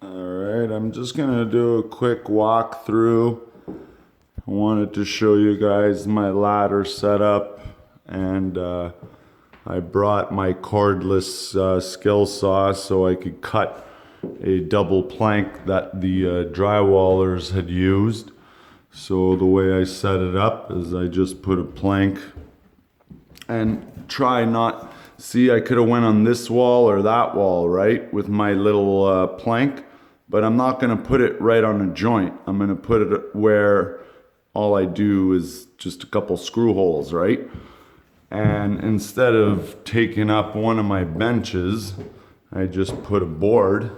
Alright, I'm just gonna do a quick walkthrough. I wanted to show you guys my ladder setup, and I brought my cordless skill saw so I could cut a double plank that the drywallers had used. So the way I set it up is I just put a plank and try not, see, I could have went on this wall or that wall, right, with my little plank, but I'm not gonna put it right on a joint. I'm gonna put it where all I do is just a couple screw holes, right? And instead of taking up one of my benches, I just put a board,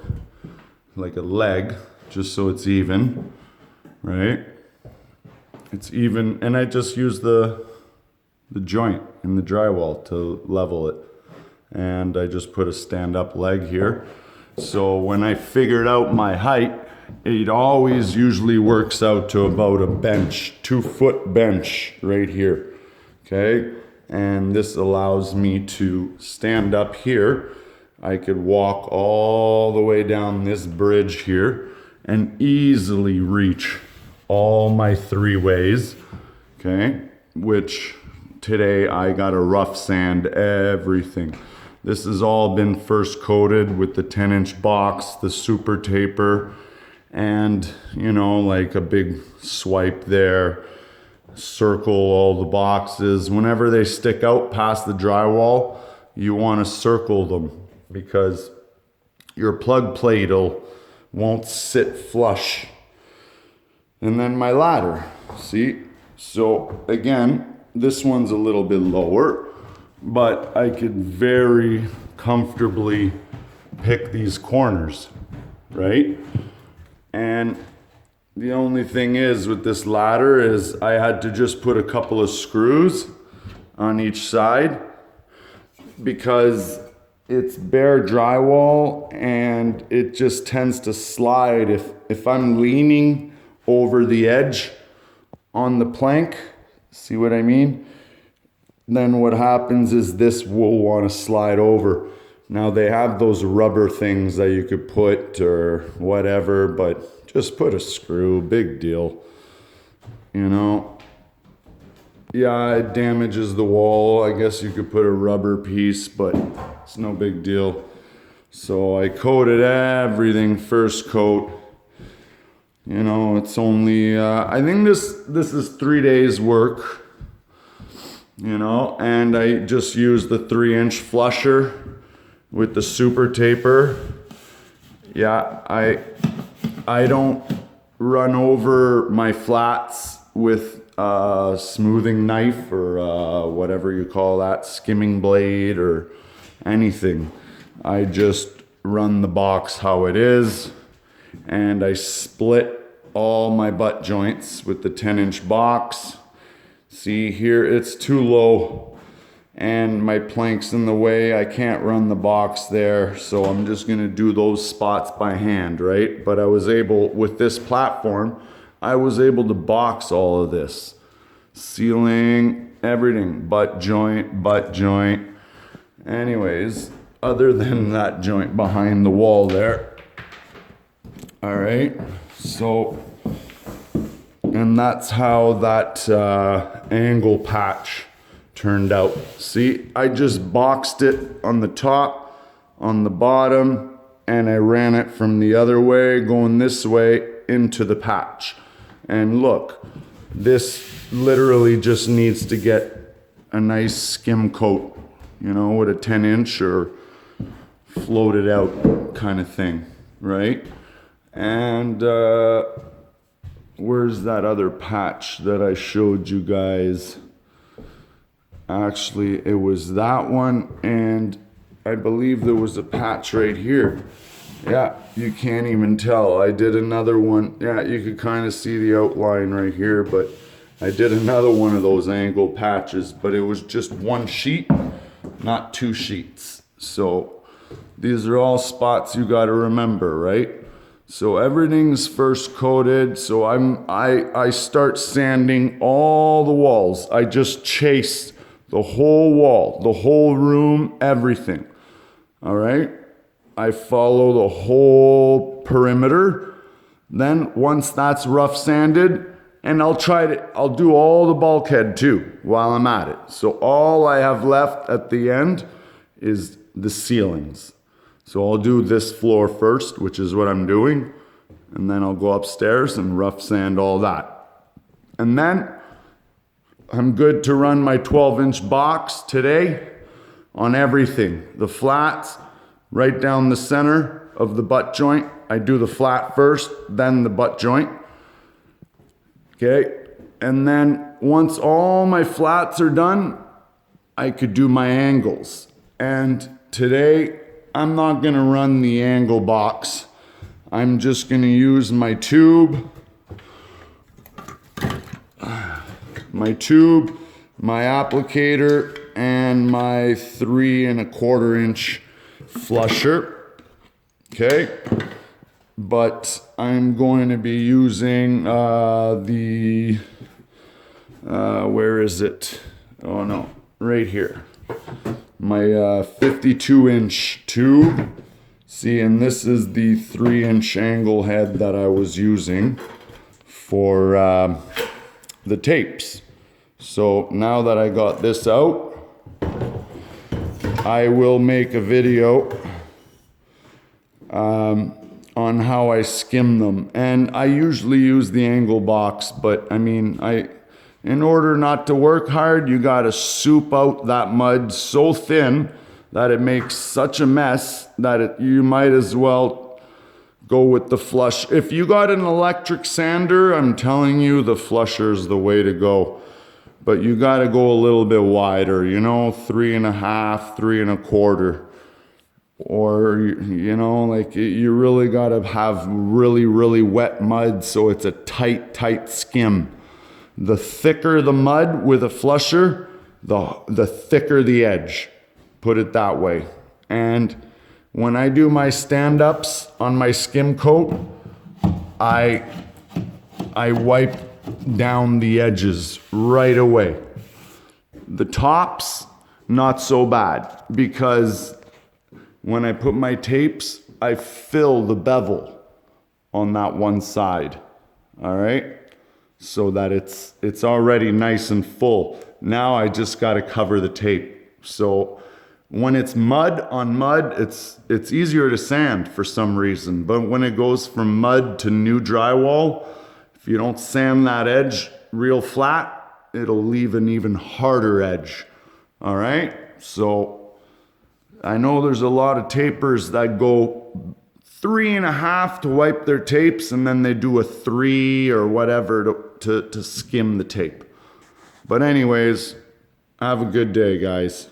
like a leg, just so it's even, right? It's even, and I just use the joint in the drywall to level it. And I just put a stand-up leg here. So when I figured out my height, it always usually works out to about a bench, 2-foot bench right here, okay? And this allows me to stand up here. I could walk all the way down this bridge here and easily reach all my 3 ways, okay? Which today I got to rough sand everything. This has all been first coated with the 10-inch box, the super taper, and you know, like a big swipe there. Circle all the boxes. Whenever they stick out past the drywall, you want to circle them because your plug plate won't sit flush. And then my ladder, see? So again, this one's a little bit lower, but I could very comfortably pick these corners, right? And the only thing is with this ladder is I had to just put a couple of screws on each side because it's bare drywall and it just tends to slide if I'm leaning over the edge on the plank, see what I mean? Then what happens is this will want to slide over. Now they have those rubber things that you could put or whatever, but just put a screw, big deal, you know? Yeah, it damages the wall. I guess you could put a rubber piece, but it's no big deal. So I coated everything first coat. You know, it's only, I think this is 3 days work, you know, and I just used the 3-inch flusher with the super taper. Yeah, I don't run over my flats with a smoothing knife or whatever you call that, skimming blade or anything. I just run the box how it is, and I split all my butt joints with the 10-inch box. See here, it's too low and my plank's in the way. I can't run the box there, so I'm just gonna do those spots by hand, right? But I was able, with this platform, I was able to box all of this. Ceiling, everything, butt joint. Anyways, other than that joint behind the wall there. All right, so, and that's how that angle patch turned out. See, I just boxed it on the top, on the bottom, and I ran it from the other way, going this way into the patch. And look, this literally just needs to get a nice skim coat, you know, with a 10-inch or float it out kind of thing, right? And where's that other patch that I showed you guys? Actually, it was that one, and I believe there was a patch right here. Yeah, you can't even tell. I did another one. Yeah, you could kind of see the outline right here, but I did another one of those angle patches, but it was just one sheet, not 2 sheets. So these are all spots you got to remember, right? So everything's first coated. So I start sanding all the walls. I just chase the whole wall, the whole room, everything. All right? I follow the whole perimeter. Then once that's rough sanded, and I'll do all the bulkhead too while I'm at it. So all I have left at the end is the ceilings. So I'll do this floor first, which is what I'm doing. And then I'll go upstairs and rough sand all that. And then I'm good to run my 12-inch box today on everything. The flats, right down the center of the butt joint. I do the flat first, then the butt joint. Okay, and then once all my flats are done, I could do my angles. And today, I'm not gonna run the angle box. I'm just gonna use my tube, my applicator, and my 3 1/4 inch flusher. Okay, but I'm going to be using where is it? Oh no, right here. My 52 inch tube. See, and this is the 3 inch angle head that I was using for the tapes. So now that I got this out, I will make a video on how I skim them. And I usually use the angle box, but I mean, in order not to work hard, you gotta soup out that mud so thin that it makes such a mess that you might as well go with the flush. If you got an electric sander, I'm telling you, the flusher's the way to go. But you gotta go a little bit wider, 3 1/2, 3 1/4. Or, like you really gotta have really, really wet mud so it's a tight skim. The thicker the mud with a flusher, the thicker the edge. Put it that way. And when I do my stand-ups on my skim coat, I wipe down the edges right away. The tops, not so bad, because when I put my tapes, I fill the bevel on that one side, all right? So that it's already nice and full. Now I just gotta cover the tape. So when it's mud on mud, it's easier to sand for some reason. But when it goes from mud to new drywall, if you don't sand that edge real flat, it'll leave an even harder edge, all right? So I know there's a lot of tapers that go 3 1/2 to wipe their tapes, and then they do a 3 or whatever to skim the tape. But anyways, have a good day, guys.